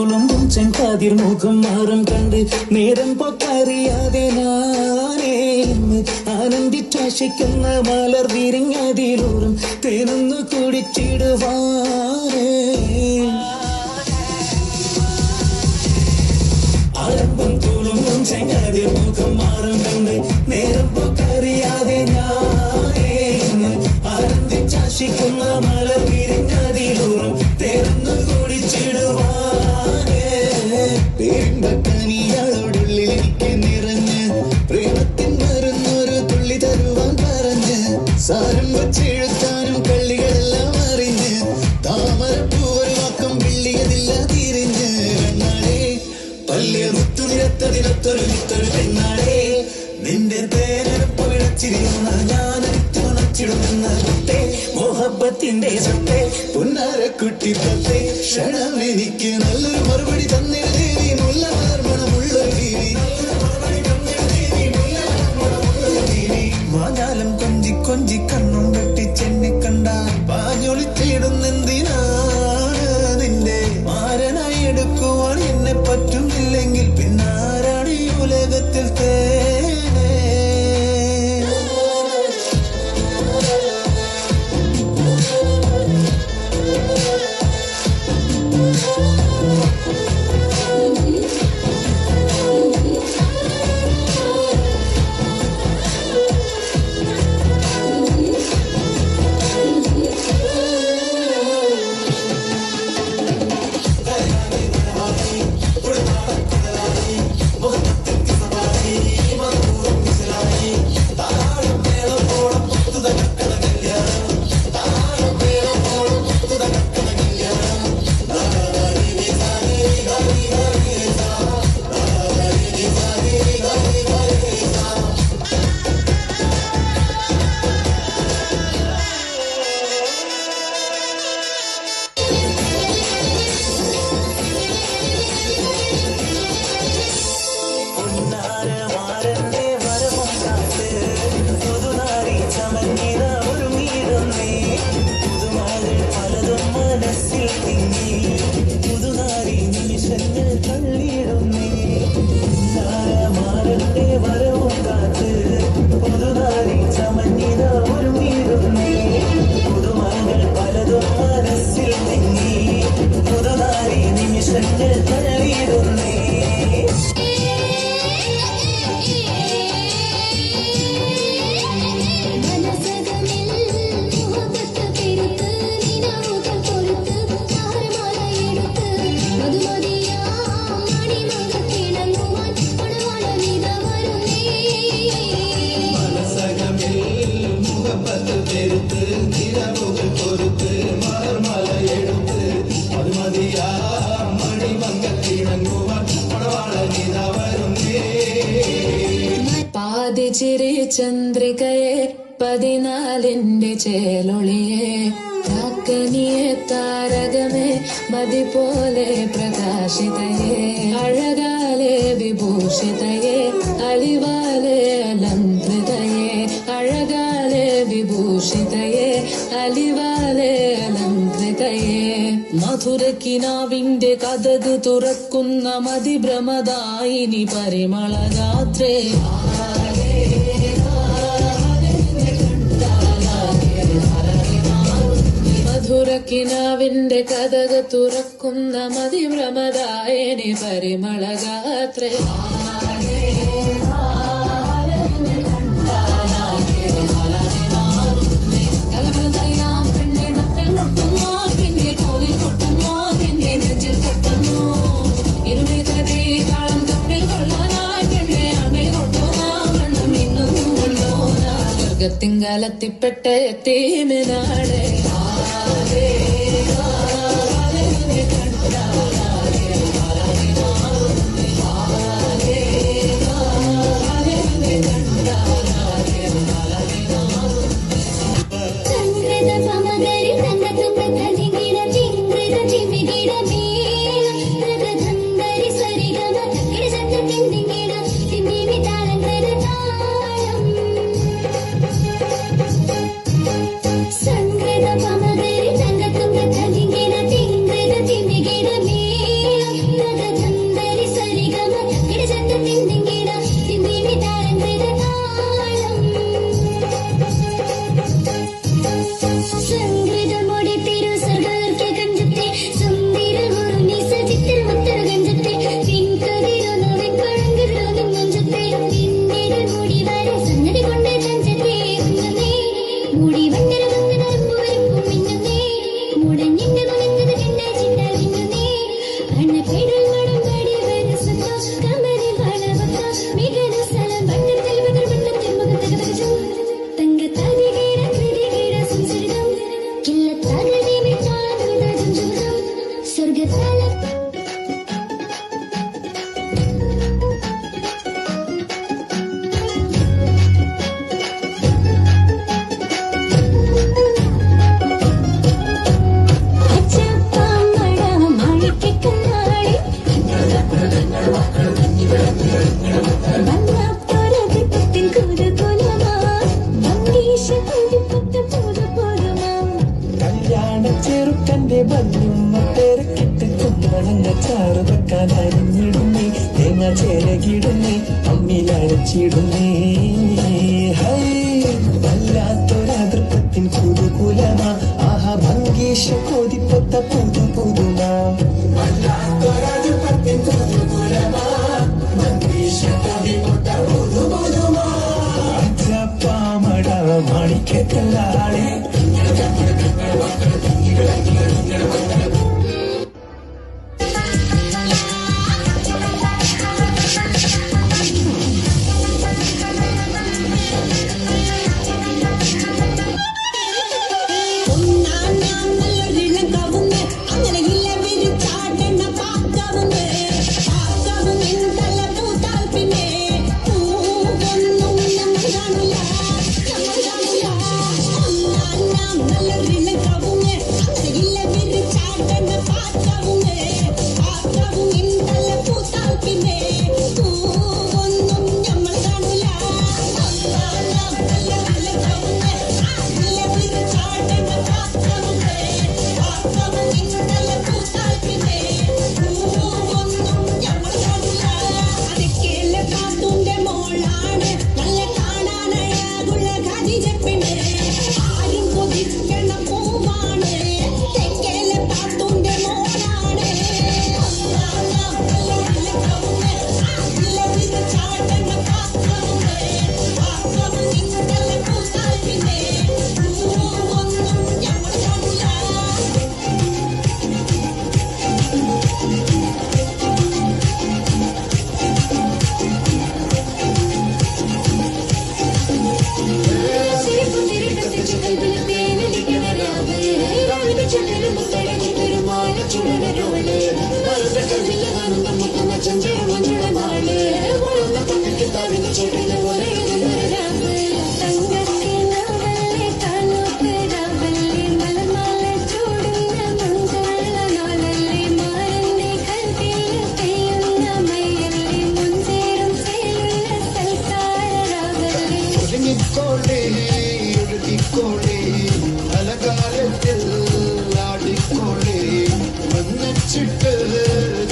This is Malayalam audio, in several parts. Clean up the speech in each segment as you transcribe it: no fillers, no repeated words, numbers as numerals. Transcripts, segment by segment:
തുളുമ്പും ചെങ്കാതിർ മുഖം മാറും കണ്ട് നേരം പൊക്കറിയാതെ നാനേ ആനന്ദിച്ചാശിക്കുന്ന മലർ വിരിഞ്ഞതിലൂറും തേനൊന്നു കുടിച്ചിടുവാനേ ആരംഭം തുളുമ്പും ചെങ്കാതിർ മുഖം മാറും കണ്ട് നേരം പൊക്കറിയാതെ ഞാനേ ആനന്ദിച്ചാശിക്കുന്ന മലർ വിരിഞ്ഞതിലൂറും തേനൊന്നു കുടിച്ചിടുവാനേ പേരിമ്പക്കനിയാളോടുള്ളിലേക്ക് നിറഞ്ഞ് പ്രേമത്തിൻ മരുന്നൊരു തുള്ളി തരുവാൻ പറഞ്ഞ് സാരം വച്ചെഴുത്താനും കള്ളികളെല്ലാം അറിഞ്ഞ് താമരപ്പൂവൊരു വാക്കം വിള്ളിയതില്ല തിരിഞ്ഞ് കണ്ണാടേ പല്ലിൽ മുത്തുനിരത്തതിനൊത്തൊരു വിത്തൊരു പെണ്ണാടേ നിന്റെ തേനെടുപ്പ് വിളച്ചിരിക്കുന്ന ഞാനടിച്ചുണച്ചിടുമെന്ന കുട്ടേ മോഹബത്തിന്റെ സത്തേ പുന്നാരക്കുട്ടി പത്തേ ക്ഷണം എനിക്ക് നല്ലൊരു മറുപടി തന്നിരുന്നേ നീ മുല്ലമലർമണമുള്ളൊരു വീരി മാഞ്ഞാലം കൊഞ്ചി കൊഞ്ചി കണ്ണും വെട്ടിച്ചെന്നെ കണ്ടാൽ പാഞ്ഞൊളിച്ചിടുന്നെന്തിനാണ് നിന്റെ മാരനായി എടുക്കുവാൻ എന്നെ പറ്റുന്നില്ലെങ്കിൽ പിന്നാരാണ് ഈ ഉലകത്തിൽ തേനേ പാതിച്ചിരി ചന്ദ്രികയെ 14 ചേലൊളിയെ കാക്കനിയെ താരകമേ മതി പോലെ പ്രകാശിതയെ അഴകാലെ വിഭൂഷിതയെ അലിവാലെ അലങ്കൃതയെ അഴകാലെ വിഭൂഷിതയെ അലിവാലെ അലങ്കൃതയെ മധുരക്കിനാവിന്റെ കഥക് തുറക്കുന്ന മതിഭ്രമദായിനി പരിമളഗാത്രേ മധുരക്കിനാവിന്റെ കഥക് തുറക്കുന്ന മതിഭ്രമദായിനി പരിമളഗാത്രേ തിങ്കാലത്തിപ്പെട്ട തീമിനാട് സംഗീത ബല്ലുമ്മ തിരക്കിട്ട് കുമ്പളങ്ങ ചാറ് വെക്കാൻ അരിഞ്ഞിടുന്നേ തേങ്ങ ചേരകിടുന്നേ അമ്മിലരച്ചിടുന്നേ ഹൈ വല്ലാത്തൊരതൃപ്പത്തിൻ കുതുകുലമാ ആഹാ ഭംഗീഷ കോതിപ്പൊത്ത പുതു പുതുമാ വല്ലാത്തൊരതൃപ്പത്തിൻ കുതുകുലമാ ഭംഗീഷ കോതിപ്പൊത്ത പുതു പുതുമാ അജപ്പാമട മാണിക്കല്ലാളെ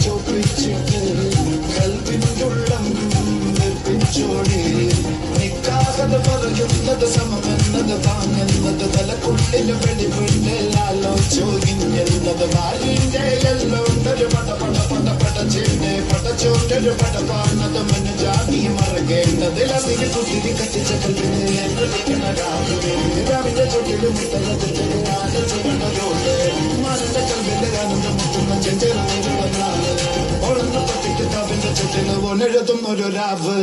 ചോപ്പിച്ചിട്ട് കൽവിനുള്ളം നിർപ്പിച്ചോടി നിക്കാതെ പറയുന്നത് സമമെന്നത് താങ്ങുന്നത് തലക്കുള്ളിൽ വെളിവില്ലാലോ ചോദിഞ്ഞെന്നത് വാലിന്റെ എല്ലോണ്ടൊരു പടചേന്റെ പടച്ചോണ്ടൊരു പടപാണത് മനുജാതി മറകേണ്ടതിൽ അതിന് കുത്തിരി കത്തിച്ച കൽവിന് രാവിലെ ചൊട്ടിലും ചുവന്നതോട് മാനന്റെ കൽവിന്റെ ആനന്ദം മുട്ടുന്ന ചെഞ്ചേർന്നാണ് ഓടുന്ന പട്ടിക്ക് താവിന്റെ ചുറ്റിന് ഒന്നെഴുതും ഒരു രാവ്